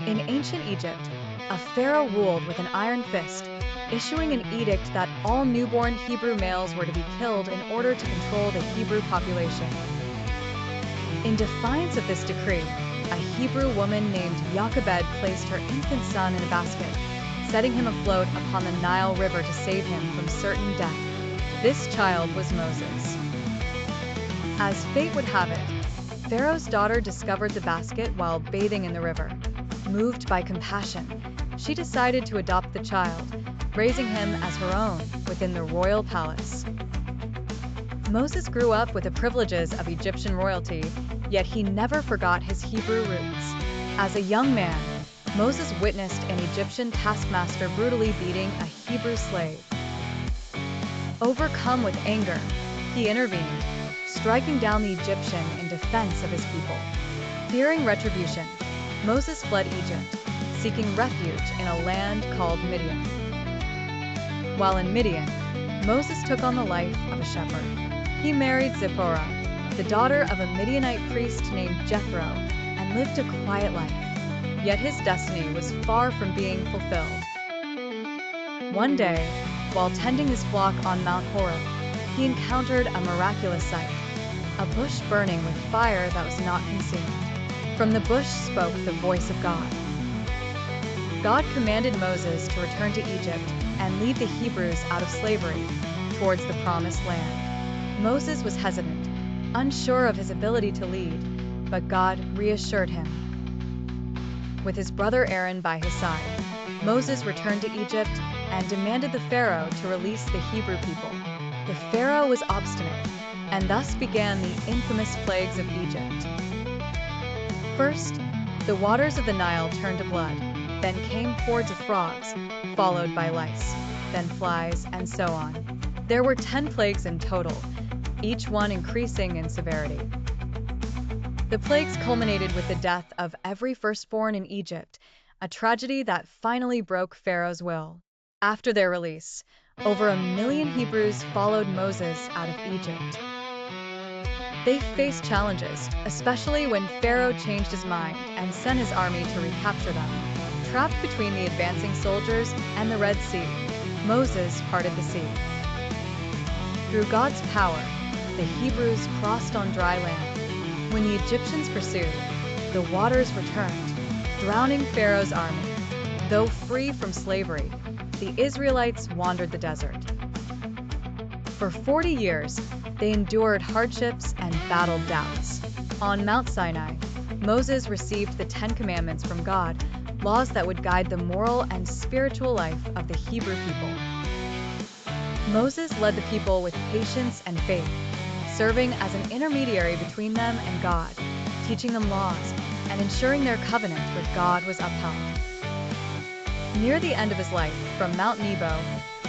In ancient Egypt, a pharaoh ruled with an iron fist, issuing an edict that all newborn Hebrew males were to be killed in order to control the Hebrew population. In defiance of this decree, a Hebrew woman named Jochebed placed her infant son in a basket, setting him afloat upon the Nile River to save him from certain death. This child was Moses. As fate would have it, Pharaoh's daughter discovered the basket while bathing in the river. Moved by compassion, she decided to adopt the child, raising him as her own within the royal palace. Moses grew up with the privileges of Egyptian royalty, yet he never forgot his Hebrew roots. As a young man, Moses witnessed an Egyptian taskmaster brutally beating a Hebrew slave. Overcome with anger, he intervened, striking down the Egyptian in defense of his people. Fearing retribution, Moses fled Egypt, seeking refuge in a land called Midian. While in Midian, Moses took on the life of a shepherd. He married Zipporah, the daughter of a Midianite priest named Jethro, and lived a quiet life. Yet his destiny was far from being fulfilled. One day, while tending his flock on Mount Horeb, he encountered a miraculous sight, a bush burning with fire that was not consumed. From the bush spoke the voice of God. God commanded Moses to return to Egypt and lead the Hebrews out of slavery towards the promised land. Moses was hesitant, unsure of his ability to lead, but God reassured him. With his brother Aaron by his side, Moses returned to Egypt and demanded the Pharaoh to release the Hebrew people. The Pharaoh was obstinate, and thus began the infamous plagues of Egypt. First, the waters of the Nile turned to blood, then came hordes of frogs, followed by lice, then flies, and so on. There were 10 plagues in total, each one increasing in severity. The plagues culminated with the death of every firstborn in Egypt, a tragedy that finally broke Pharaoh's will. After their release, over 1 million Hebrews followed Moses out of Egypt. They faced challenges, especially when Pharaoh changed his mind and sent his army to recapture them. Trapped between the advancing soldiers and the Red Sea, Moses parted the sea. Through God's power, the Hebrews crossed on dry land. When the Egyptians pursued, the waters returned, drowning Pharaoh's army. Though free from slavery, the Israelites wandered the desert. For 40 years, they endured hardships and battled doubts. On Mount Sinai, Moses received the 10 Commandments from God, laws that would guide the moral and spiritual life of the Hebrew people. Moses led the people with patience and faith, serving as an intermediary between them and God, teaching them laws, and ensuring their covenant with God was upheld. Near the end of his life, from Mount Nebo,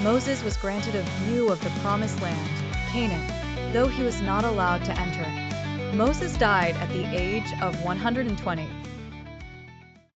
Moses was granted a view of the promised land, Canaan, though he was not allowed to enter it. Moses died at the age of 120.